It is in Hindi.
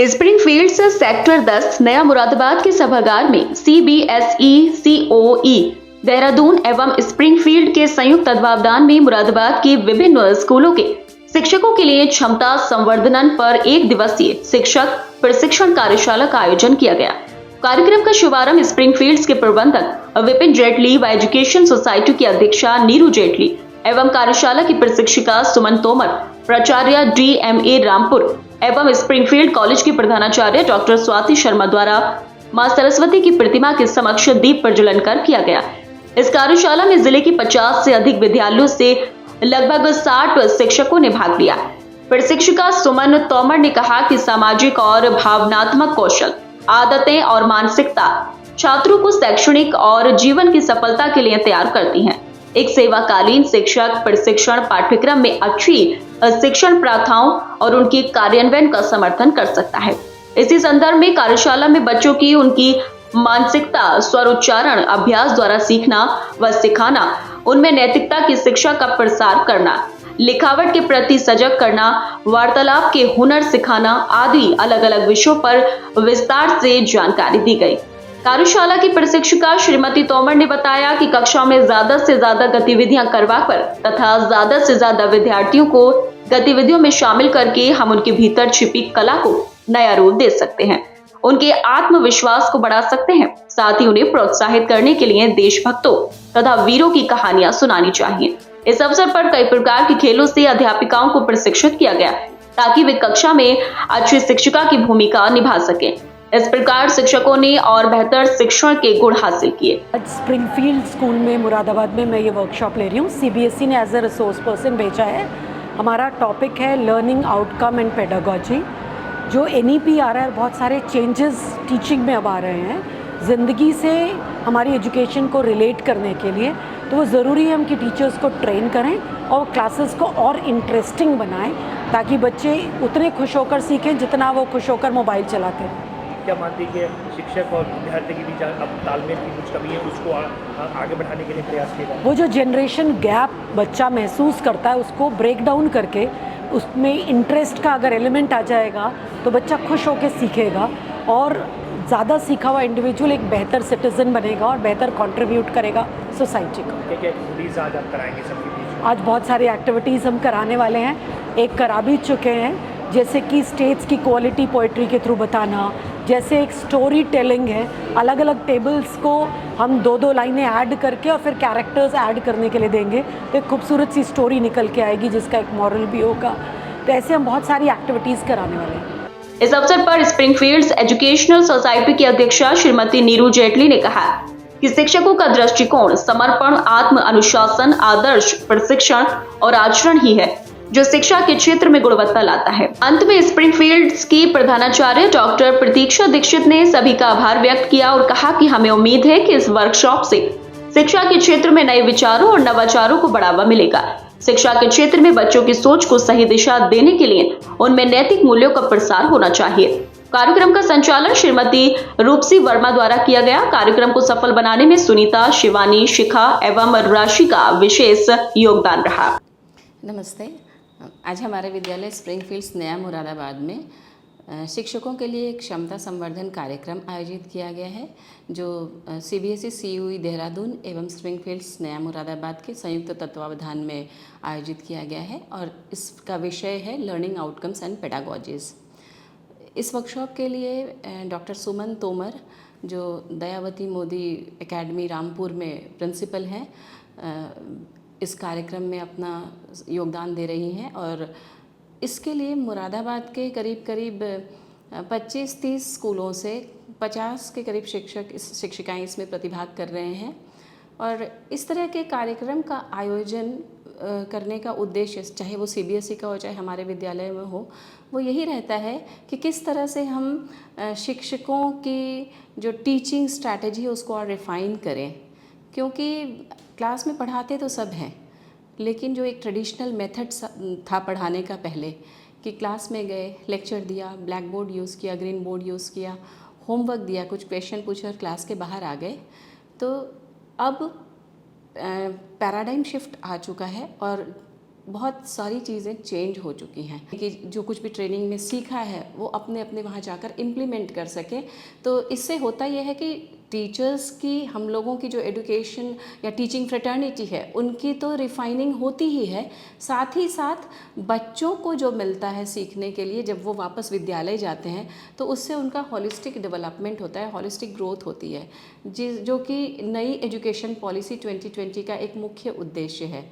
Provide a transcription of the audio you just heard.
स्प्रिंगफील्ड से सेक्टर 10 नया मुरादाबाद के सभागार में सीबीएसई सीओई देहरादून एवं स्प्रिंगफील्ड के संयुक्त तत्वावधान में मुरादाबाद के विभिन्न स्कूलों के शिक्षकों के लिए क्षमता संवर्धन पर एक दिवसीय शिक्षक प्रशिक्षण कार्यशाला का आयोजन किया गया। कार्यक्रम का शुभारंभ स्प्रिंगफील्ड के प्रबंधक विपिन जेटली व एजुकेशन सोसाइटी की अध्यक्षा नीरू जेटली एवं कार्यशाला की प्रशिक्षिका सुमन तोमर, प्राचार्य डीएमए रामपुर एवं स्प्रिंगफील्ड कॉलेज की प्रधानाचार्य डॉक्टर स्वाति शर्मा द्वारा मां सरस्वती की प्रतिमा के समक्ष दीप प्रज्वलन कर किया गया। इस कार्यशाला में जिले की 50 से अधिक विद्यालयों से लगभग 60 शिक्षकों ने भाग लिया। प्रशिक्षिका सुमन तोमर ने कहा कि सामाजिक और भावनात्मक कौशल, आदतें और मानसिकता छात्रों को शैक्षणिक और जीवन की सफलता के लिए तैयार करती हैं। एक सेवाकालीन शिक्षक प्रशिक्षण पाठ्यक्रम में अच्छी शिक्षण प्रथाओं और उनकी कार्यान्वयन का समर्थन कर सकता है। इसी संदर्भ में कार्यशाला में बच्चों की उनकी मानसिकता, स्वरोच्चारण अभ्यास द्वारा सीखना व सिखाना, उनमें नैतिकता की शिक्षा का प्रसार करना, लिखावट के प्रति सजग करना, वार्तालाप के हुनर सिखाना आदि अलग अलग विषयों पर विस्तार से जानकारी दी गई। कार्यशाला की प्रशिक्षिका श्रीमती तोमर ने बताया कि कक्षा में ज्यादा से ज्यादा गतिविधियां करवाकर तथा ज्यादा से ज्यादा विद्यार्थियों को गतिविधियों में शामिल करके हम उनके भीतर छिपी कला को नया रूप दे सकते हैं, उनके आत्मविश्वास को बढ़ा सकते हैं। साथ ही उन्हें प्रोत्साहित करने के लिए देशभक्तों तथा वीरों की कहानियां सुनानी चाहिए। इस अवसर पर कई प्रकार के खेलों से अध्यापिकाओं को प्रशिक्षित किया गया ताकि वे कक्षा में अच्छी शिक्षिका की भूमिका निभा सके। इस प्रकार शिक्षकों ने और बेहतर शिक्षण के गुण हासिल किए। आज स्प्रिंगफील्ड स्कूल में मुरादाबाद में मैं ये वर्कशॉप ले रही हूँ। सीबीएसई ने एज अ रिसोर्स पर्सन भेजा है। हमारा टॉपिक है लर्निंग आउटकम एंड पेडागोजी। जो एनईपी आ रहा है, बहुत सारे चेंजेस टीचिंग में अब आ रहे हैं ज़िंदगी से हमारी एजुकेशन को रिलेट करने के लिए, तो वो ज़रूरी है हम कि टीचर्स को ट्रेन करें और क्लासेस को और इंटरेस्टिंग बनाएं ताकि बच्चे उतने खुश होकर सीखें जितना वो खुश होकर मोबाइल चलाते हैं। क्या मानती है कि शिक्षक और विद्यार्थी के बीच अब तालमेल की कुछ कमी है, उसको आगे बढ़ाने के लिए प्रयास किया जाए? वो जो जनरेशन गैप बच्चा महसूस करता है उसको ब्रेक डाउन करके उसमें इंटरेस्ट का अगर एलिमेंट आ जाएगा तो बच्चा खुश होकर सीखेगा और ज़्यादा सीखा हुआ इंडिविजुअल एक बेहतर सिटीज़न बनेगा और बेहतर कंट्रीब्यूट करेगा सोसाइटी को। क्या क्या एक्टिविटीज़ आज आप कराएंगे सबके बीच? आज बहुत सारी एक्टिविटीज़ हम कराने वाले हैं, एक करा भी चुके हैं, जैसे कि स्टेट्स की क्वालिटी पोइट्री के थ्रू बताना, जैसे एक स्टोरी टेलिंग है, अलग अलग टेबल्स को हम दो दो लाइनें ऐड करके और फिर कैरेक्टर्स ऐड करने के लिए देंगे तो एक खूबसूरत सी स्टोरी निकल के आएगी जिसका एक मॉरल भी होगा। तो ऐसे हम बहुत सारी एक्टिविटीज़ कराने वाले हैं। इस अवसर पर स्प्रिंगफील्ड एजुकेशनल सोसाइटी की अध्यक्षा श्रीमती नीरू जेटली ने कहा कि शिक्षकों का दृष्टिकोण समर्पण, आत्म अनुशासन, आदर्श प्रशिक्षण और आचरण ही है जो शिक्षा के क्षेत्र में गुणवत्ता लाता है। अंत में स्प्रिंगफील्ड की प्रधानाचार्य डॉक्टर प्रतीक्षा दीक्षित ने सभी का आभार व्यक्त किया और कहा कि हमें उम्मीद है कि इस वर्कशॉप से शिक्षा के क्षेत्र में नए विचारों और नवाचारों को बढ़ावा मिलेगा। शिक्षा के क्षेत्र में बच्चों की सोच को सही दिशा देने के लिए उनमें नैतिक मूल्यों का प्रसार होना चाहिए। कार्यक्रम का संचालन श्रीमती रूपसी वर्मा द्वारा किया गया। कार्यक्रम को सफल बनाने में सुनीता, शिवानी, शिखा एवं राशि का विशेष योगदान रहा। नमस्ते। आज हमारे विद्यालय स्प्रिंगफील्ड्स नया मुरादाबाद में शिक्षकों के लिए एक क्षमता संवर्धन कार्यक्रम आयोजित किया गया है जो सीबीएसई सीओई देहरादून एवं स्प्रिंगफील्ड्स नया मुरादाबाद के संयुक्त तत्वावधान में आयोजित किया गया है और इसका विषय है लर्निंग आउटकम्स एंड पेडागोजीज। इस वर्कशॉप के लिए डॉक्टर सुमन तोमर जो दयावती मोदी एकेडमी रामपुर में प्रिंसिपल हैं, इस कार्यक्रम में अपना योगदान दे रही हैं और इसके लिए मुरादाबाद के करीब 25-30 स्कूलों से 50 के करीब शिक्षिकाएं इसमें प्रतिभाग कर रहे हैं और इस तरह के कार्यक्रम का आयोजन करने का उद्देश्य, चाहे वो सीबीएसई का हो चाहे हमारे विद्यालय में हो, वो यही रहता है कि किस तरह से हम शिक्षकों की जो टीचिंग स्ट्रैटेजी है उसको और रिफ़ाइन करें, क्योंकि क्लास में पढ़ाते तो सब हैं लेकिन जो एक ट्रेडिशनल मेथड था पढ़ाने का पहले कि क्लास में गए, लेक्चर दिया, ब्लैक बोर्ड यूज़ किया, ग्रीन बोर्ड यूज़ किया, होमवर्क दिया, कुछ क्वेश्चन पूछे और क्लास के बाहर आ गए, तो अब पैराडाइम शिफ्ट आ चुका है और बहुत सारी चीज़ें चेंज हो चुकी हैं कि जो कुछ भी ट्रेनिंग में सीखा है वो अपने अपने वहाँ जाकर इम्प्लीमेंट कर सकें। तो इससे होता यह है कि टीचर्स की, हम लोगों की जो एजुकेशन या टीचिंग फ्रेटर्निटी है उनकी तो रिफाइनिंग होती ही है, साथ ही साथ बच्चों को जो मिलता है सीखने के लिए जब वो वापस विद्यालय जाते हैं तो उससे उनका हॉलिस्टिक डेवलपमेंट होता है, हॉलिस्टिक ग्रोथ होती है, जो कि नई एजुकेशन पॉलिसी 2020 का एक मुख्य उद्देश्य है।